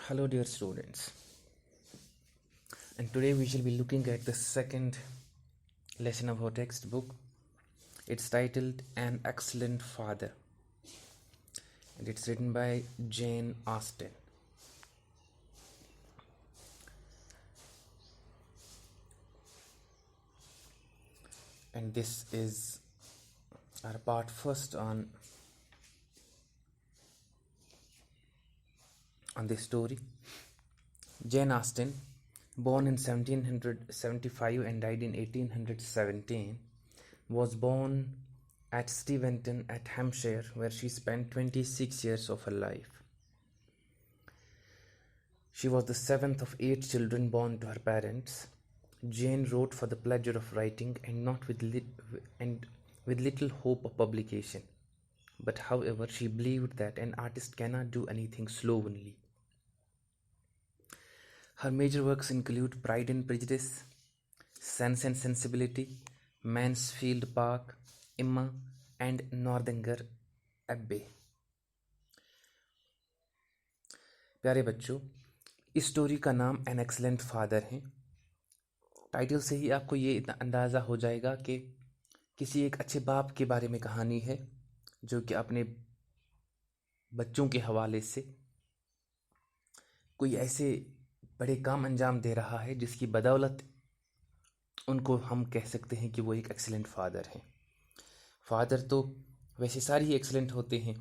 Hello, dear students, and today we shall be looking at the second lesson of our textbook. It's titled An Excellent Father, and it's written by Jane Austen. And this is our part first on this story. Jane Austen, born in 1775 and died in 1817, was born at Steventon at Hampshire, where she spent 26 years of her life. She was the seventh of 8 children born to her parents. Jane wrote for the pleasure of writing and not with little hope of publication. But however, she believed that an artist cannot do anything slovenly. Her major works include Pride and Prejudice, Sense and Sensibility, Mansfield Park, Emma, and Northanger Abbey. प्यारे बच्चों, इस story का नाम an excellent father है। Title से ही आपको ये इतना अंदाज़ा हो जाएगा कि किसी एक अच्छे बाप के बारे में कहानी है जो कि अपने बच्चों के हवाले से कोई ऐसे बड़े काम अंजाम दे रहा है जिसकी बदौलत उनको हम कह सकते हैं कि वो एक एक्सीलेंट फादर हैं। फादर तो वैसे सारे ही एक्सीलेंट होते हैं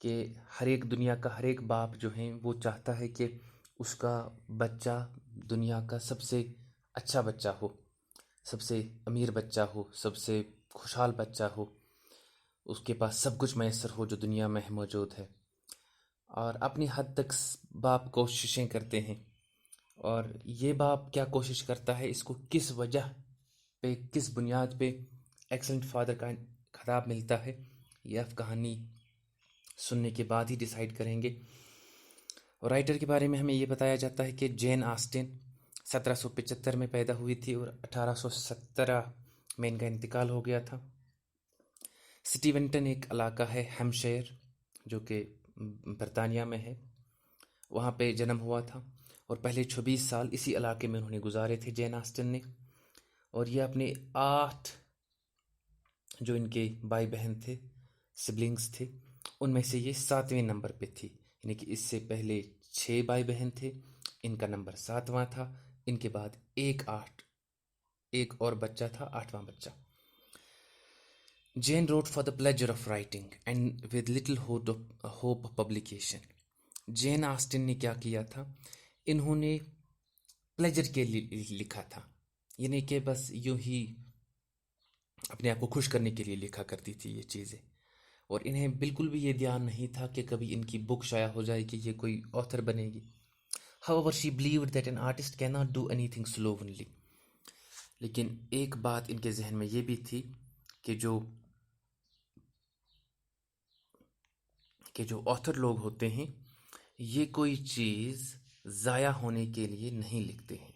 कि हर एक दुनिया का हर एक बाप जो है वो चाहता है कि उसका बच्चा दुनिया का सबसे अच्छा बच्चा हो, सबसे अमीर बच्चा हो, सबसे खुशहाल बच्चा हो, उसके पास सब कुछ मैसर हो जो दुनिया में मौजूद है। और अपनी हद तक बाप कोशिशें करते हैं। और ये बाप क्या कोशिश करता है, इसको किस वजह पे, किस बुनियाद पे एक्सेलेंट फादर का खिताब मिलता है, ये आप कहानी सुनने के बाद ही डिसाइड करेंगे। और राइटर के बारे में हमें ये बताया जाता है कि जेन ऑस्टिन 1775 में पैदा हुई थी और 1817 में इनका इंतकाल हो गया था। स्टीवेंटन एक इलाका है हैम्पशायर जो कि बरतानिया में है, वहाँ पे जन्म हुआ था और पहले 26 साल इसी इलाके में उन्होंने गुजारे थे जेन ऑस्टिन ने। और ये अपने 8 जो इनके भाई बहन थे, सिबलिंग्स थे, उनमें से ये 7वें नंबर पे थी। यानी कि इससे पहले 6 भाई बहन थे, इनका नंबर 7वां था, इनके बाद एक और बच्चा था, 8वां बच्चा। Jane wrote for the pleasure of writing and with little hope of publication. Jane Austen ने क्या किया था, इन्होंने प्लेजर के लिए लिखा था, यानी कि बस यूं ही अपने आप को खुश करने के लिए लिखा करती थी ये चीज़ें। और इन्हें बिल्कुल भी ये ध्यान नहीं था कि कभी इनकी बुक शाया हो जाएगी, ये कोई ऑथर बनेगी। However, she believed that an artist cannot do anything slovenly. लेकिन एक बात इनके जहन में ये भी थी कि जो ऑथर लोग होते हैं ये कोई चीज़ ज़ाया होने के लिए नहीं लिखते हैं।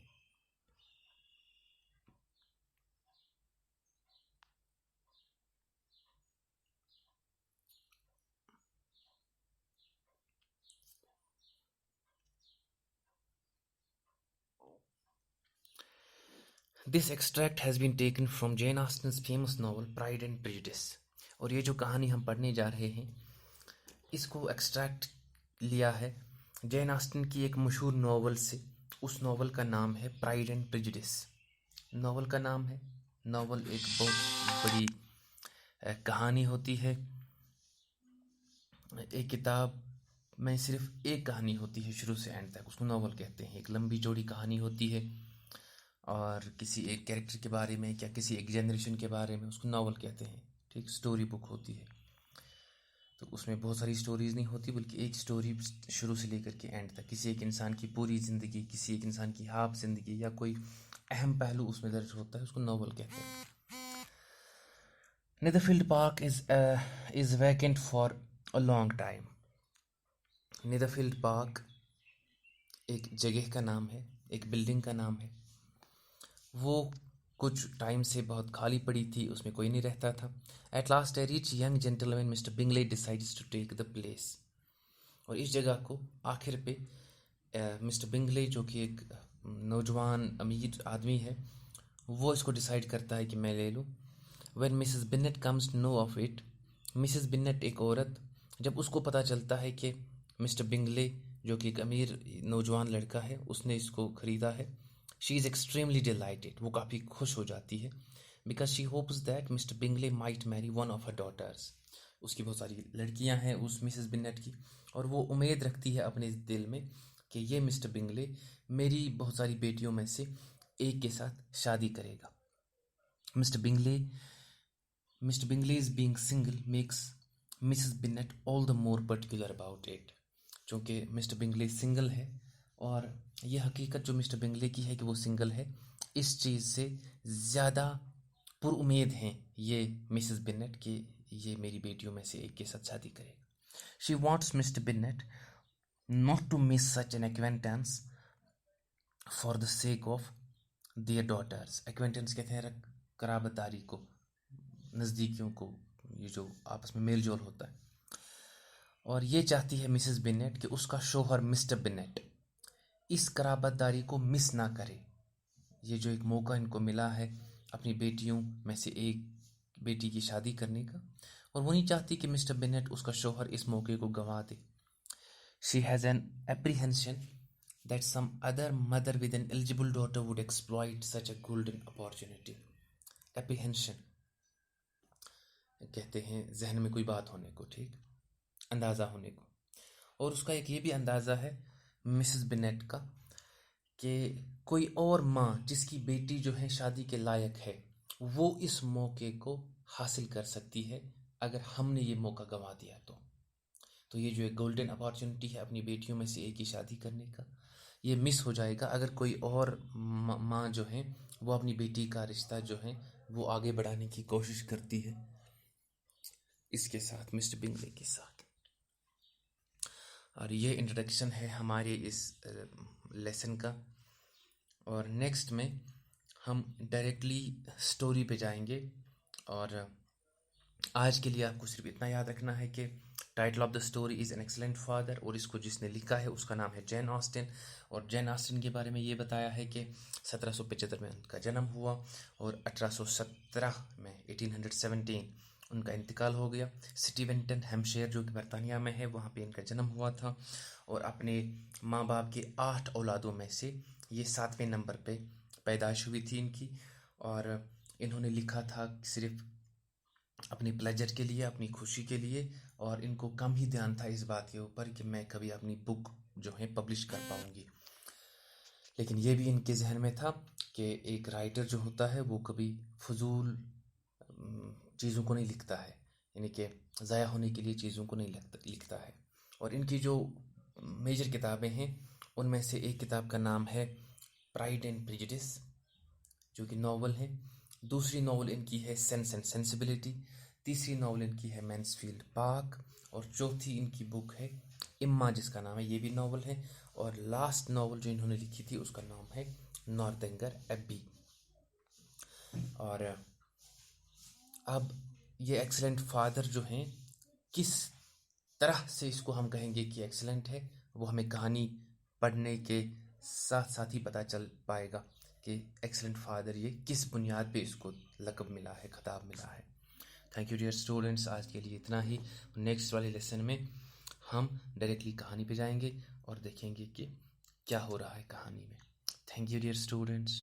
This extract has been taken from Jane Austen's famous novel Pride and Prejudice. और ये जो कहानी हम पढ़ने जा रहे हैं इसको एक्सट्रैक्ट लिया है जेन ऑस्टिन की एक मशहूर नॉवल से। उस नॉवल का नाम है प्राइड एंड प्रेजुडिस। नॉवल का नाम है, नॉवल एक बहुत बड़ी कहानी होती है। एक किताब में सिर्फ एक कहानी होती है शुरू से एंड तक, उसको नॉवल कहते हैं। एक लंबी चौड़ी कहानी होती है और किसी एक कैरेक्टर के बारे में या किसी एक जनरेशन के बारे में, उसको नॉवल कहते हैं। ठीक, स्टोरी बुक होती है तो उसमें बहुत सारी स्टोरीज़ नहीं होती, बल्कि एक स्टोरी शुरू से लेकर के एंड तक, किसी एक इंसान की पूरी ज़िंदगी, किसी एक इंसान की हाफ ज़िंदगी या कोई अहम पहलू उसमें दर्ज होता है, उसको नॉवल कहते हैं। Netherfield park is vacant for a long time. Netherfield park एक जगह का नाम है, एक बिल्डिंग का नाम है। वो कुछ टाइम से बहुत खाली पड़ी थी, उसमें कोई नहीं रहता था। At last a rich young gentleman mister Bingley decides to take the place. और इस जगह को आखिर पे मिस्टर बिंगले जो कि एक नौजवान अमीर आदमी है, वो इसको डिसाइड करता है कि मैं ले लूँ। When Mrs Bennet comes to know of it, Mrs Bennet एक औरत, जब उसको पता चलता है कि मिस्टर बिंगले जो कि एक अमीर नौजवान लड़का है उसने इसको ख़रीदा है, शी इज़ एक्सट्रीमली डिलाइटेड, वो काफ़ी खुश हो जाती है, because she hopes that mister Bingley might marry one of her daughters. उसकी बहुत सारी लड़कियां हैं उस मिसेस बिन्नेट की, और वो उम्मीद रखती है अपने दिल में कि ये मिस्टर बिंगले मेरी बहुत सारी बेटियों में से एक के साथ शादी करेगा। Mr Bingley is being single makes Mrs Bennet all the more particular about it. चूँकि मिस्टर बिंगले सिंगल है, और ये हकीकत जो मिस्टर बिंगले की है कि वो सिंगल है, इस चीज़ से ज़्यादा पुरुमेद हैं ये मिसेस बिन्नेट कि ये मेरी बेटियों में से एक के साथ शादी करेगा। She wants Mr Bennet not to miss such an acquaintance for the sake of their daughters. Acquaintance कहते हैं कराबतदारी को, नज़दीकियों को, ये जो आपस में मेल जोल होता है। और ये चाहती है मिसेस बिन्नेट कि उसका शोहर मिस्टर बिन्नेट इस कराबतदारी को मिस ना करे। ये जो एक मौका इनको मिला है अपनी बेटियों में से एक बेटी की शादी करने का, और वो नहीं चाहती कि मिस्टर बिन्नेट उसका शोहर इस मौके को गंवा दे। She has an apprehension that some other mother with an eligible daughter would exploit such a golden opportunity. Apprehension कहते हैं जहन में कोई बात होने को, ठीक, अंदाज़ा होने को। और उसका एक ये भी अंदाज़ा है मिसेस बिन्नेट का कि कोई और माँ जिसकी बेटी जो है शादी के लायक है, वो इस मौके को हासिल कर सकती है अगर हमने ये मौका गंवा दिया तो ये जो एक गोल्डन अपॉर्चुनिटी है अपनी बेटियों में से एक की शादी करने का, ये मिस हो जाएगा अगर कोई और माँ जो है वो अपनी बेटी का रिश्ता जो है वो आगे बढ़ाने की कोशिश करती है इसके साथ, मिस्टर बिंगले के साथ। और ये इंट्रोडक्शन है हमारे इस लेसन का। और नेक्स्ट में हम डायरेक्टली स्टोरी पे जाएंगे। और आज के लिए आपको सिर्फ इतना याद रखना है कि title of the story is an excellent father, और इसको जिसने लिखा है उसका नाम है जैन ऑस्टिन। और जैन ऑस्टिन के बारे में ये बताया है कि 1775 में उनका जन्म हुआ और 1817 में 1817 उनका इंतकाल हो गया। स्टीवेंटन हैम्पशायर जो कि बरतानिया में है, वहाँ पे इनका जन्म हुआ था। और अपने माँ बाप के 8 औलादों में से ये 7वें नंबर पे पैदाइश हुई थी इनकी। और इन्होंने लिखा था सिर्फ अपनी प्लेजर के लिए, अपनी खुशी के लिए, और इनको कम ही ध्यान था इस बात के ऊपर कि मैं कभी अपनी बुक जो है पब्लिश कर पाऊँगी। लेकिन ये भी इनके जहन में था कि एक राइटर जो होता है वो कभी फजूल चीज़ों को नहीं लिखता है, यानी कि ज़ाया होने के लिए चीज़ों को नहीं लिखता है। और इनकी जो मेजर किताबें हैं उनमें से एक किताब का नाम है प्राइड एंड प्रेजुडिस जो कि नॉवल है। दूसरी नॉवल इनकी है सेंस एंड सेंसिबिलिटी। तीसरी नॉवल इनकी है मैन्सफील्ड पार्क। और चौथी इनकी बुक है इम्मा जिसका नाम है, ये भी नॉवल है। और लास्ट नॉवल जो इन्होंने लिखी थी उसका नाम है नॉर्थेंगर एब्बी। और अब ये एक्सीलेंट फादर जो हैं, किस तरह से इसको हम कहेंगे कि एक्सीलेंट है, वो हमें कहानी पढ़ने के साथ साथ ही पता चल पाएगा कि एक्सीलेंट फादर ये किस बुनियाद पे इसको लक़ब मिला है, खिताब मिला है। थैंक यू डियर स्टूडेंट्स, आज के लिए इतना ही। नेक्स्ट वाले लेसन में हम डायरेक्टली कहानी पे जाएंगे और देखेंगे कि क्या हो रहा है कहानी में। Thank you dear students.